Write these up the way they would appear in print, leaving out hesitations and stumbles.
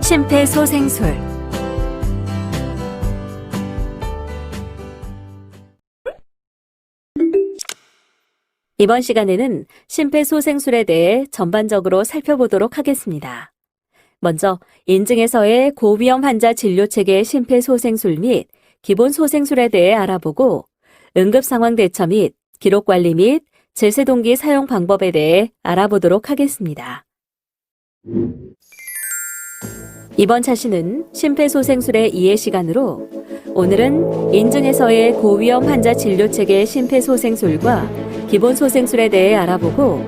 심폐소생술. 이번 시간에는 심폐소생술에 대해 전반적으로 살펴보도록 하겠습니다. 먼저 인증에서의 고위험 환자 진료체계 심폐소생술 및 기본소생술에 대해 알아보고 응급상황 대처 및 기록관리 및 제세동기 사용 방법에 대해 알아보도록 하겠습니다. 이번 차시는 심폐소생술의 이해 시간으로 오늘은 인증에서의 고위험 환자 진료체계 심폐소생술과 기본소생술에 대해 알아보고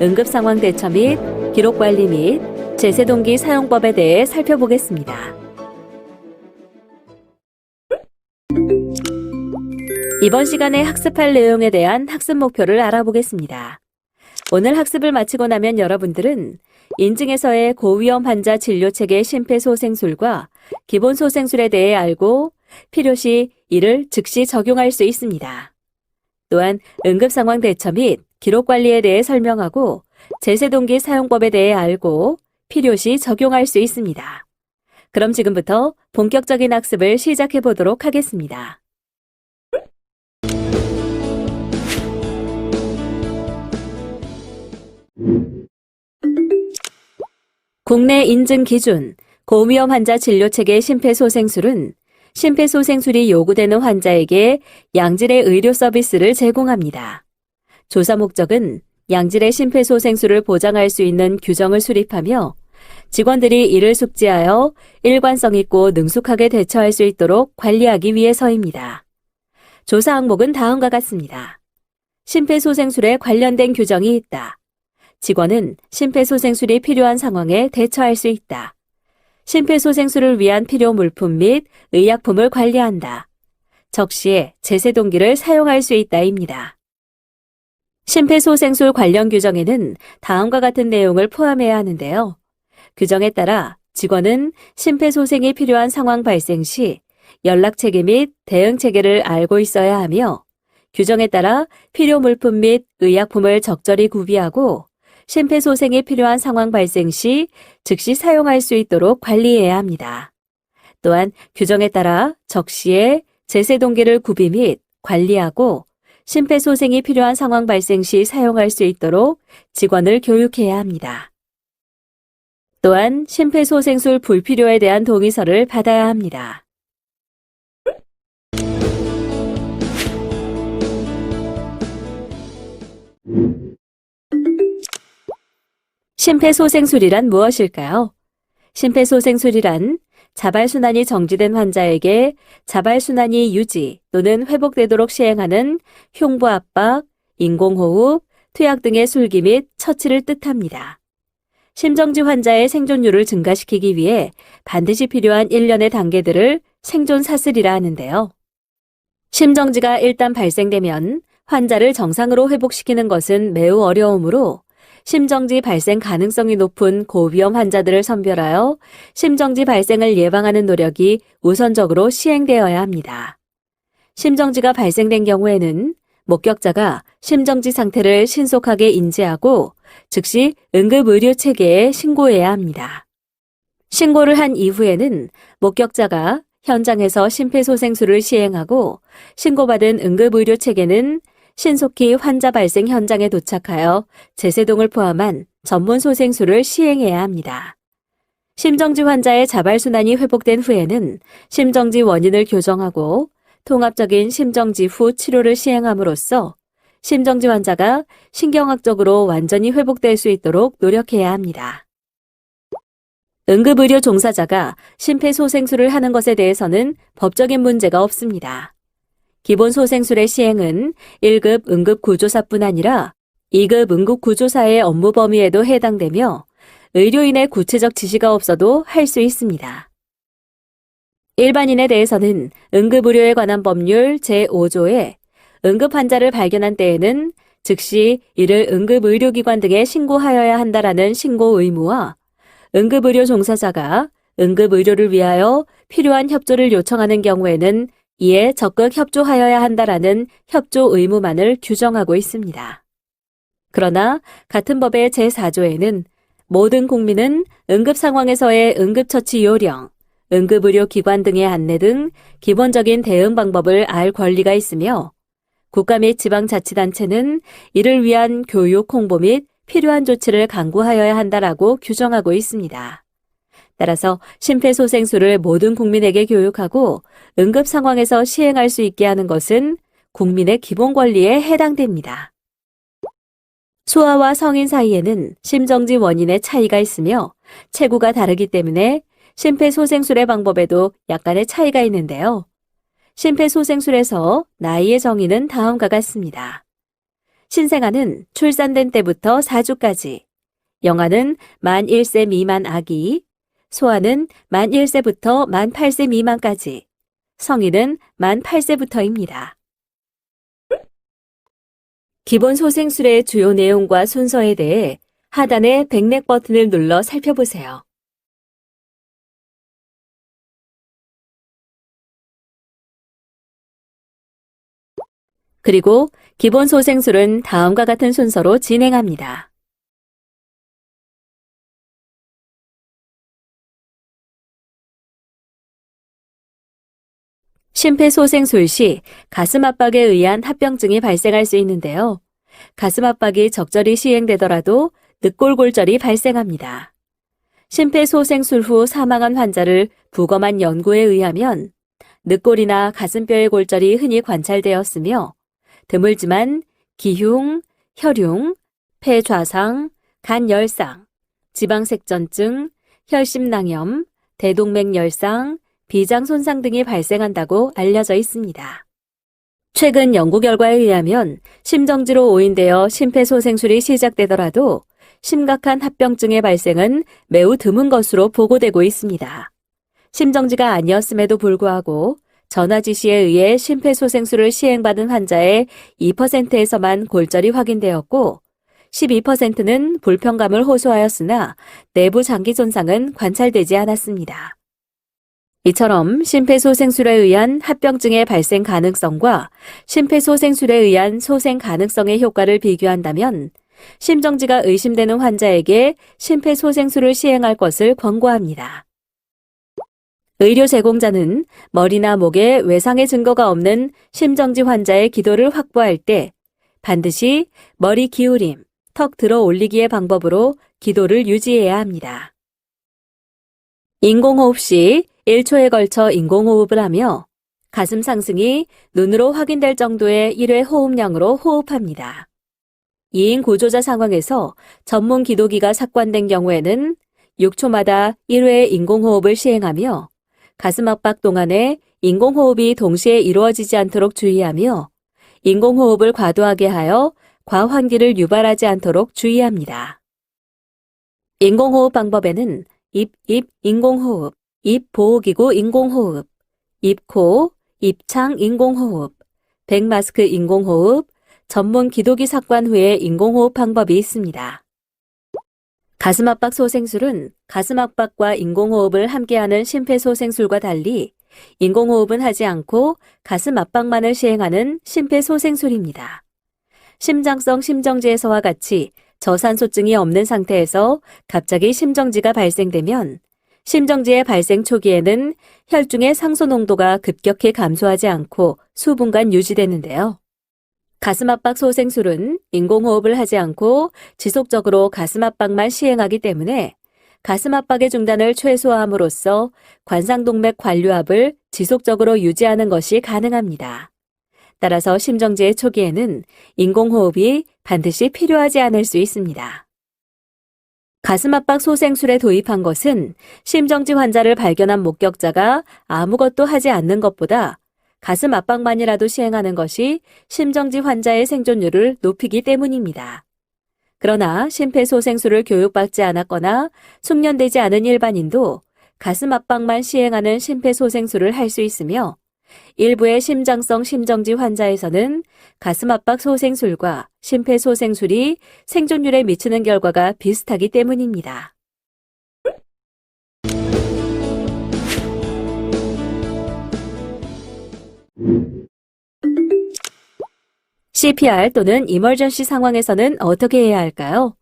응급상황 대처 및 기록관리 및 제세동기 사용법에 대해 살펴보겠습니다. 이번 시간에 학습할 내용에 대한 학습 목표를 알아보겠습니다. 오늘 학습을 마치고 나면 여러분들은 인증에서의 고위험 환자 진료체계 심폐소생술과 기본소생술에 대해 알고 필요시 이를 즉시 적용할 수 있습니다. 또한 응급상황 대처 및 기록관리에 대해 설명하고 제세동기 사용법에 대해 알고 필요시 적용할 수 있습니다. 그럼 지금부터 본격적인 학습을 시작해 보도록 하겠습니다. 국내 인증 기준 고위험 환자 진료체계 심폐소생술은 심폐소생술이 요구되는 환자에게 양질의 의료 서비스를 제공합니다. 조사 목적은 양질의 심폐소생술을 보장할 수 있는 규정을 수립하며 직원들이 이를 숙지하여 일관성 있고 능숙하게 대처할 수 있도록 관리하기 위해서입니다. 조사 항목은 다음과 같습니다. 심폐소생술에 관련된 규정이 있다. 직원은 심폐소생술이 필요한 상황에 대처할 수 있다. 심폐소생술을 위한 필요 물품 및 의약품을 관리한다. 적시에 제세동기를 사용할 수 있다입니다. 심폐소생술 관련 규정에는 다음과 같은 내용을 포함해야 하는데요. 규정에 따라 직원은 심폐소생이 필요한 상황 발생 시 연락체계 및 대응체계를 알고 있어야 하며 규정에 따라 필요 물품 및 의약품을 적절히 구비하고 심폐소생이 필요한 상황 발생 시 즉시 사용할 수 있도록 관리해야 합니다. 또한 규정에 따라 적시에 제세동기를 구비 및 관리하고 심폐소생이 필요한 상황 발생 시 사용할 수 있도록 직원을 교육해야 합니다. 또한 심폐소생술 불필요에 대한 동의서를 받아야 합니다. 심폐소생술이란 무엇일까요? 심폐소생술이란 자발순환이 정지된 환자에게 자발순환이 유지 또는 회복되도록 시행하는 흉부압박, 인공호흡, 투약 등의 술기 및 처치를 뜻합니다. 심정지 환자의 생존율을 증가시키기 위해 반드시 필요한 일련의 단계들을 생존사슬이라 하는데요. 심정지가 일단 발생되면 환자를 정상으로 회복시키는 것은 매우 어려우므로 심정지 발생 가능성이 높은 고위험 환자들을 선별하여 심정지 발생을 예방하는 노력이 우선적으로 시행되어야 합니다. 심정지가 발생된 경우에는 목격자가 심정지 상태를 신속하게 인지하고 즉시 응급의료체계에 신고해야 합니다. 신고를 한 이후에는 목격자가 현장에서 심폐소생술을 시행하고 신고받은 응급의료체계는 신속히 환자 발생 현장에 도착하여 제세동을 포함한 전문 소생술을 시행해야 합니다. 심정지 환자의 자발순환이 회복된 후에는 심정지 원인을 교정하고 통합적인 심정지 후 치료를 시행함으로써 심정지 환자가 신경학적으로 완전히 회복될 수 있도록 노력해야 합니다. 응급의료 종사자가 심폐소생술을 하는 것에 대해서는 법적인 문제가 없습니다. 기본소생술의 시행은 1급 응급구조사뿐 아니라 2급 응급구조사의 업무 범위에도 해당되며 의료인의 구체적 지시가 없어도 할 수 있습니다. 일반인에 대해서는 응급의료에 관한 법률 제5조에 응급환자를 발견한 때에는 즉시 이를 응급의료기관 등에 신고하여야 한다라는 신고 의무와 응급의료 종사자가 응급의료를 위하여 필요한 협조를 요청하는 경우에는 이에 적극 협조하여야 한다라는 협조 의무만을 규정하고 있습니다. 그러나 같은 법의 제4조에는 모든 국민은 응급 상황에서의 응급처치 요령, 응급의료기관 등의 안내 등 기본적인 대응 방법을 알 권리가 있으며 국가 및 지방자치단체는 이를 위한 교육, 홍보 및 필요한 조치를 강구하여야 한다라고 규정하고 있습니다. 따라서 심폐소생술을 모든 국민에게 교육하고 응급 상황에서 시행할 수 있게 하는 것은 국민의 기본 권리에 해당됩니다. 소아와 성인 사이에는 심정지 원인의 차이가 있으며 체구가 다르기 때문에 심폐소생술의 방법에도 약간의 차이가 있는데요. 심폐소생술에서 나이의 정의는 다음과 같습니다. 신생아는 출산된 때부터 4주까지, 영아는 만 1세 미만 아기, 소아는 만 1세부터 만 8세 미만까지, 성인은 만 8세부터입니다. 기본 소생술의 주요 내용과 순서에 대해 하단의 백넥 버튼을 눌러 살펴보세요. 그리고 기본 소생술은 다음과 같은 순서로 진행합니다. 심폐소생술 시 가슴 압박에 의한 합병증이 발생할 수 있는데요. 가슴 압박이 적절히 시행되더라도 늑골골절이 발생합니다. 심폐소생술 후 사망한 환자를 부검한 연구에 의하면 늑골이나 가슴뼈의 골절이 흔히 관찰되었으며 드물지만 기흉, 혈융, 폐좌상, 간열상, 지방색전증, 혈심낭염, 대동맥열상, 비장 손상 등이 발생한다고 알려져 있습니다. 최근 연구 결과에 의하면 심정지로 오인되어 심폐소생술이 시작되더라도 심각한 합병증의 발생은 매우 드문 것으로 보고되고 있습니다. 심정지가 아니었음에도 불구하고 전화 지시에 의해 심폐소생술을 시행받은 환자의 2%에서만 골절이 확인되었고 12%는 불편감을 호소하였으나 내부 장기 손상은 관찰되지 않았습니다. 이처럼 심폐소생술에 의한 합병증의 발생 가능성과 심폐소생술에 의한 소생 가능성의 효과를 비교한다면 심정지가 의심되는 환자에게 심폐소생술을 시행할 것을 권고합니다. 의료 제공자는 머리나 목에 외상의 증거가 없는 심정지 환자의 기도를 확보할 때 반드시 머리 기울임, 턱 들어 올리기의 방법으로 기도를 유지해야 합니다. 인공호흡 시 1초에 걸쳐 인공호흡을 하며 가슴 상승이 눈으로 확인될 정도의 1회 호흡량으로 호흡합니다. 2인 구조자 상황에서 전문 기도기가 삭관된 경우에는 6초마다 1회 인공호흡을 시행하며 가슴 압박 동안에 인공호흡이 동시에 이루어지지 않도록 주의하며 인공호흡을 과도하게 하여 과환기를 유발하지 않도록 주의합니다. 인공호흡 방법에는 입 인공호흡, 입 보호기구 인공호흡, 입-코, 입창 인공호흡, 백마스크 인공호흡, 전문 기도기 삭관 후의 인공호흡 방법이 있습니다. 가슴 압박 소생술은 가슴 압박과 인공호흡을 함께하는 심폐소생술과 달리 인공호흡은 하지 않고 가슴 압박만을 시행하는 심폐소생술입니다. 심장성 심정지에서와 같이 저산소증이 없는 상태에서 갑자기 심정지가 발생되면 심정지의 발생 초기에는 혈중의 상소 농도가 급격히 감소하지 않고 수분간 유지되는데요. 가슴 압박 소생술은 인공호흡을 하지 않고 지속적으로 가슴 압박만 시행하기 때문에 가슴 압박의 중단을 최소화함으로써 관상동맥 관류압을 지속적으로 유지하는 것이 가능합니다. 따라서 심정지의 초기에는 인공호흡이 반드시 필요하지 않을 수 있습니다. 가슴 압박 소생술에 도입한 것은 심정지 환자를 발견한 목격자가 아무것도 하지 않는 것보다 가슴 압박만이라도 시행하는 것이 심정지 환자의 생존율을 높이기 때문입니다. 그러나 심폐소생술을 교육받지 않았거나 숙련되지 않은 일반인도 가슴 압박만 시행하는 심폐소생술을 할 수 있으며 일부의 심장성 심정지 환자에서는 가슴 압박 소생술과 심폐소생술이 생존율에 미치는 결과가 비슷하기 때문입니다. CPR 또는 이머전시 상황에서는 어떻게 해야 할까요?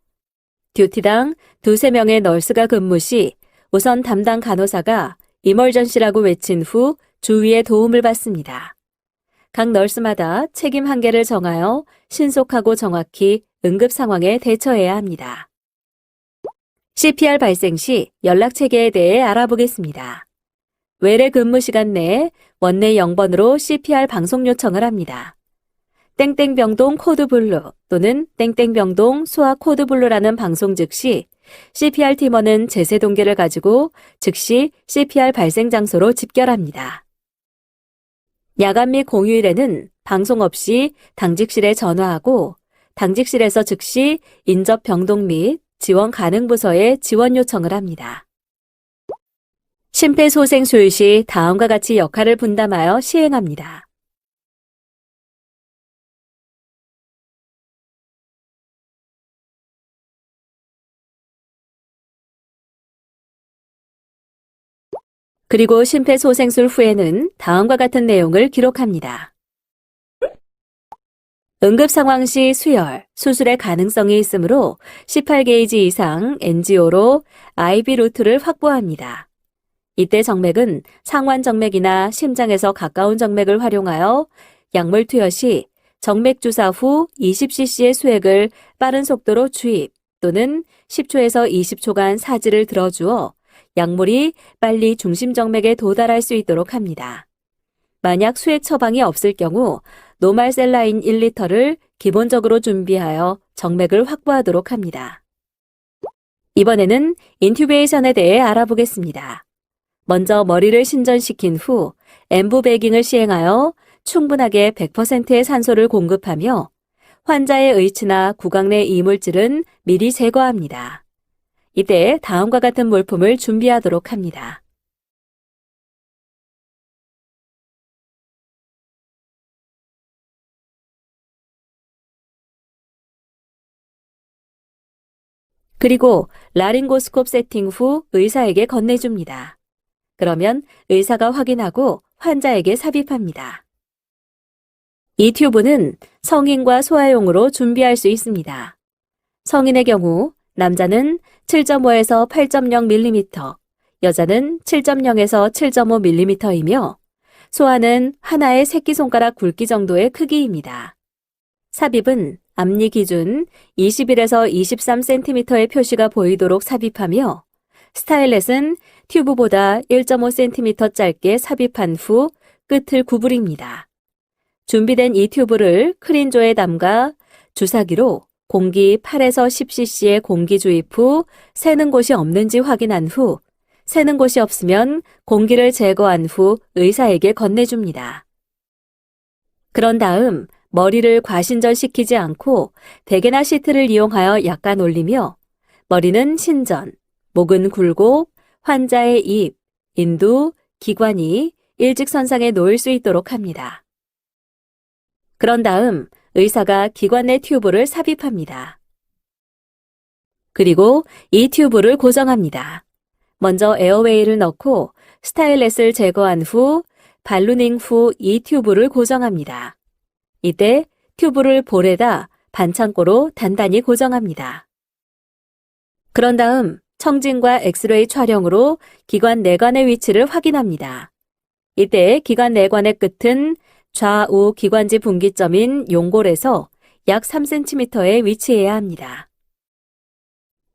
듀티당 두세 명의 널스가 근무 시 우선 담당 간호사가 이멀전시라고 외친 후 주위의 도움을 받습니다. 각 널스마다 책임 한계를 정하여 신속하고 정확히 응급 상황에 대처해야 합니다. CPR 발생 시 연락 체계에 대해 알아보겠습니다. 외래 근무 시간 내에 원내 0번으로 CPR 방송 요청을 합니다. 땡땡병동 코드블루 또는 땡땡병동 소아 코드블루라는 방송 즉시 CPR 팀원은 제세 동기를 가지고 즉시 CPR 발생 장소로 집결합니다. 야간 및 공휴일에는 방송 없이 당직실에 전화하고 당직실에서 즉시 인접 병동 및 지원 가능 부서에 지원 요청을 합니다. 심폐소생술 시 다음과 같이 역할을 분담하여 시행합니다. 그리고 심폐소생술 후에는 다음과 같은 내용을 기록합니다. 응급 상황 시 수혈, 수술의 가능성이 있으므로 18게이지 이상 NGO로 IV 루트를 확보합니다. 이때 정맥은 상완 정맥이나 심장에서 가까운 정맥을 활용하여 약물 투여 시 정맥 주사 후 20cc의 수액을 빠른 속도로 주입 또는 10초에서 20초간 사지를 들어주어 약물이 빨리 중심 정맥에 도달할 수 있도록 합니다. 만약 수액 처방이 없을 경우 노말셀라인 1리터를 기본적으로 준비하여 정맥을 확보하도록 합니다. 이번에는 인튜베이션에 대해 알아보겠습니다. 먼저 머리를 신전시킨 후 엠부베깅을 시행하여 충분하게 100%의 산소를 공급하며 환자의 의치나 구강 내 이물질은 미리 제거합니다. 이때 다음과 같은 물품을 준비하도록 합니다. 그리고 라링고스콥 세팅 후 의사에게 건네줍니다. 그러면 의사가 확인하고 환자에게 삽입합니다. 이 튜브는 성인과 소아용으로 준비할 수 있습니다. 성인의 경우 남자는 7.5에서 8.0mm, 여자는 7.0에서 7.5mm이며 소아는 하나의 새끼손가락 굵기 정도의 크기입니다. 삽입은 앞니 기준 21에서 23cm의 표시가 보이도록 삽입하며 스타일렛은 튜브보다 1.5cm 짧게 삽입한 후 끝을 구부립니다. 준비된 이 튜브를 크린조에 담가 주사기로 공기 8에서 10cc의 공기 주입 후 새는 곳이 없는지 확인한 후 새는 곳이 없으면 공기를 제거한 후 의사에게 건네줍니다. 그런 다음 머리를 과신전시키지 않고 베개나 시트를 이용하여 약간 올리며 머리는 신전, 목은 굴곡, 환자의 입, 인두, 기관이 일직선상에 놓일 수 있도록 합니다. 그런 다음 의사가 기관 내 튜브를 삽입합니다. 그리고 이 튜브를 고정합니다. 먼저 에어웨이를 넣고 스타일렛을 제거한 후 발루닝 후 이 튜브를 고정합니다. 이때 튜브를 볼에다 반창고로 단단히 고정합니다. 그런 다음 청진과 엑스레이 촬영으로 기관 내관의 위치를 확인합니다. 이때 기관 내관의 끝은 좌우 기관지 분기점인 용골에서 약 3cm에 위치해야 합니다.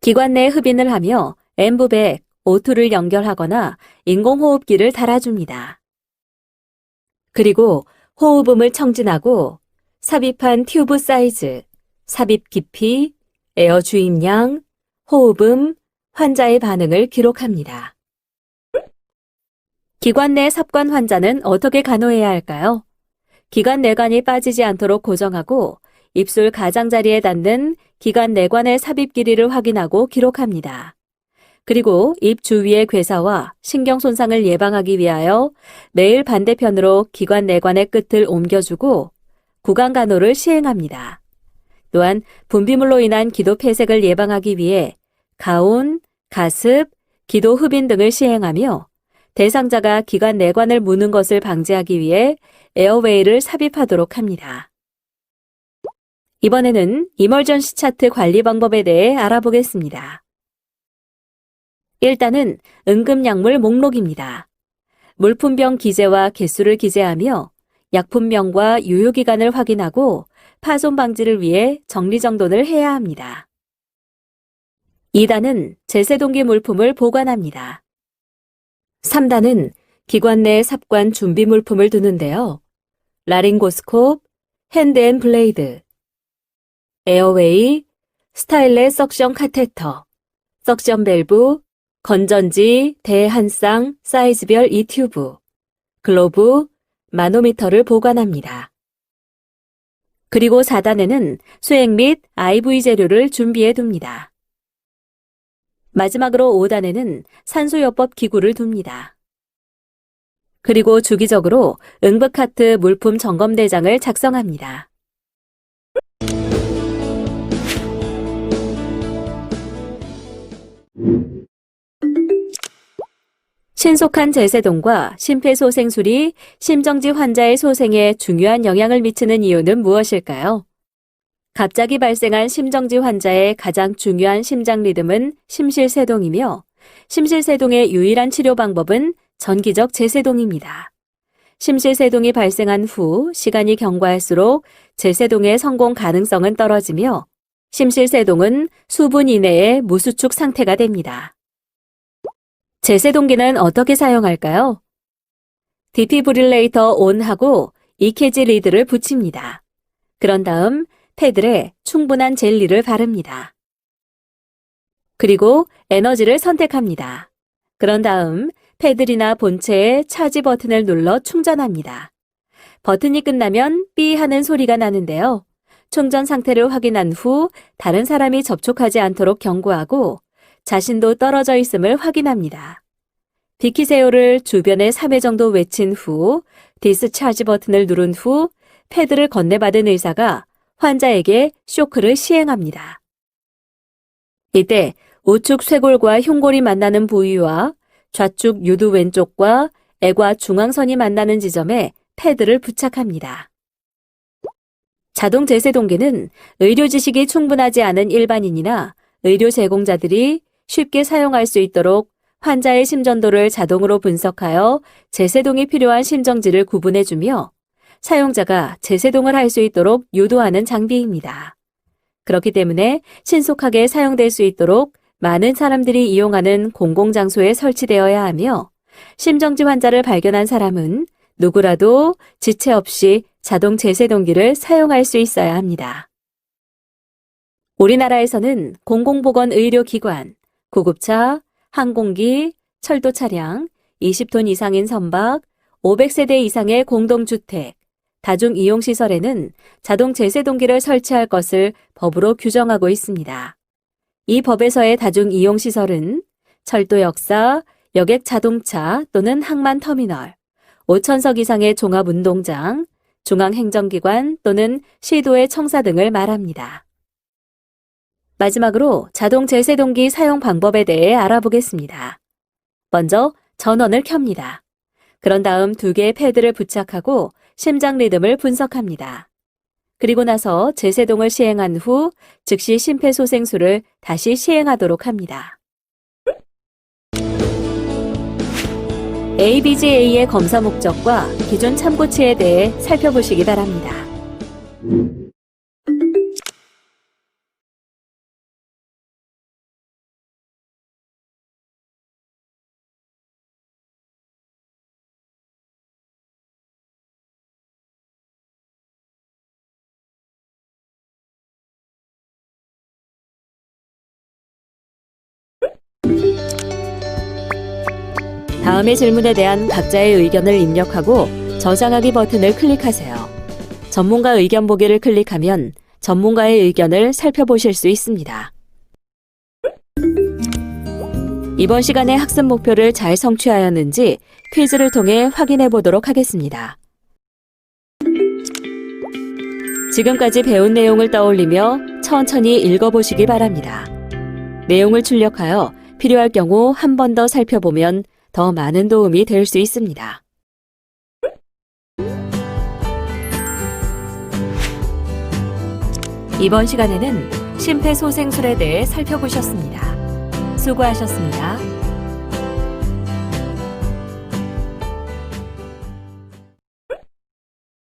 기관 내 흡인을 하며 엠부백, O2를 연결하거나 인공호흡기를 달아줍니다. 그리고 호흡음을 청진하고 삽입한 튜브 사이즈, 삽입 깊이, 에어 주입량, 호흡음, 환자의 반응을 기록합니다. 기관 내 삽관 환자는 어떻게 간호해야 할까요? 기관 내관이 빠지지 않도록 고정하고 입술 가장자리에 닿는 기관 내관의 삽입 길이를 확인하고 기록합니다. 그리고 입 주위의 괴사와 신경 손상을 예방하기 위하여 매일 반대편으로 기관 내관의 끝을 옮겨주고 구강 간호를 시행합니다. 또한 분비물로 인한 기도 폐색을 예방하기 위해 가온, 가습, 기도 흡인 등을 시행하며 대상자가 기관 내관을 무는 것을 방지하기 위해 에어웨이를 삽입하도록 합니다. 이번에는 이머전시 차트 관리 방법에 대해 알아보겠습니다. 일단은 응급약물 목록입니다. 물품병 기재와 개수를 기재하며 약품명과 유효기간을 확인하고 파손 방지를 위해 정리정돈을 해야 합니다. 2단은 제세동기 물품을 보관합니다. 3단은 기관 내 삽관 준비 물품을 두는데요. 라링고스콥, 핸드앤블레이드, 에어웨이, 스타일렛 석션 카테터, 석션 밸브, 건전지, 대한쌍, 사이즈별 이튜브, 글로브, 마노미터를 보관합니다. 그리고 4단에는 수액 및 IV 재료를 준비해 둡니다. 마지막으로 5단에는 산소요법 기구를 둡니다. 그리고 주기적으로 응급카트 물품 점검 대장을 작성합니다. 신속한 제세동과 심폐소생술이 심정지 환자의 소생에 중요한 영향을 미치는 이유는 무엇일까요? 갑자기 발생한 심정지 환자의 가장 중요한 심장 리듬은 심실세동이며 심실세동의 유일한 치료 방법은 전기적 제세동입니다. 심실세동이 발생한 후 시간이 경과할수록 제세동의 성공 가능성은 떨어지며 심실세동은 수분 이내의 무수축 상태가 됩니다. 제세동기는 어떻게 사용할까요? 디피브릴레이터 온하고 EKG 리드를 붙입니다. 그런 다음 패드에 충분한 젤리를 바릅니다. 그리고 에너지를 선택합니다. 그런 다음 패드리나 본체의 차지 버튼을 눌러 충전합니다. 버튼이 끝나면 삐 하는 소리가 나는데요. 충전 상태를 확인한 후 다른 사람이 접촉하지 않도록 경고하고 자신도 떨어져 있음을 확인합니다. 비키세요를 주변에 3회 정도 외친 후 디스차지 버튼을 누른 후 패드를 건네받은 의사가 환자에게 쇼크를 시행합니다. 이때 우측 쇄골과 흉골이 만나는 부위와 좌측 유두 왼쪽과 애과 중앙선이 만나는 지점에 패드를 부착합니다. 자동 제세동기는 의료 지식이 충분하지 않은 일반인이나 의료 제공자들이 쉽게 사용할 수 있도록 환자의 심전도를 자동으로 분석하여 제세동이 필요한 심정지를 구분해주며 사용자가 제세동을 할 수 있도록 유도하는 장비입니다. 그렇기 때문에 신속하게 사용될 수 있도록 많은 사람들이 이용하는 공공장소에 설치되어야 하며 심정지 환자를 발견한 사람은 누구라도 지체 없이 자동 제세동기를 사용할 수 있어야 합니다. 우리나라에서는 공공보건의료기관, 구급차, 항공기, 철도 차량, 20톤 이상인 선박, 500세대 이상의 공동주택, 다중이용시설에는 자동 제세동기를 설치할 것을 법으로 규정하고 있습니다. 이 법에서의 다중이용시설은 철도 역사, 여객 자동차 또는 항만터미널, 5,000석 이상의 종합운동장, 중앙행정기관 또는 시도의 청사 등을 말합니다. 마지막으로 자동 제세동기 사용 방법에 대해 알아보겠습니다. 먼저 전원을 켭니다. 그런 다음 2개의 패드를 부착하고 심장 리듬을 분석합니다. 그리고 나서 제세동을 시행한 후 즉시 심폐소생술을 다시 시행하도록 합니다. ABGA의 검사 목적과 기존 참고치에 대해 살펴보시기 바랍니다. 다음의 질문에 대한 각자의 의견을 입력하고 저장하기 버튼을 클릭하세요. 전문가 의견 보기를 클릭하면 전문가의 의견을 살펴보실 수 있습니다. 이번 시간의 학습 목표를 잘 성취하였는지 퀴즈를 통해 확인해 보도록 하겠습니다. 지금까지 배운 내용을 떠올리며 천천히 읽어보시기 바랍니다. 내용을 출력하여 필요할 경우 한 번 더 살펴보면 더 많은 도움이 될 수 있습니다. 이번 시간에는 심폐소생술에 대해 살펴보셨습니다. 수고하셨습니다.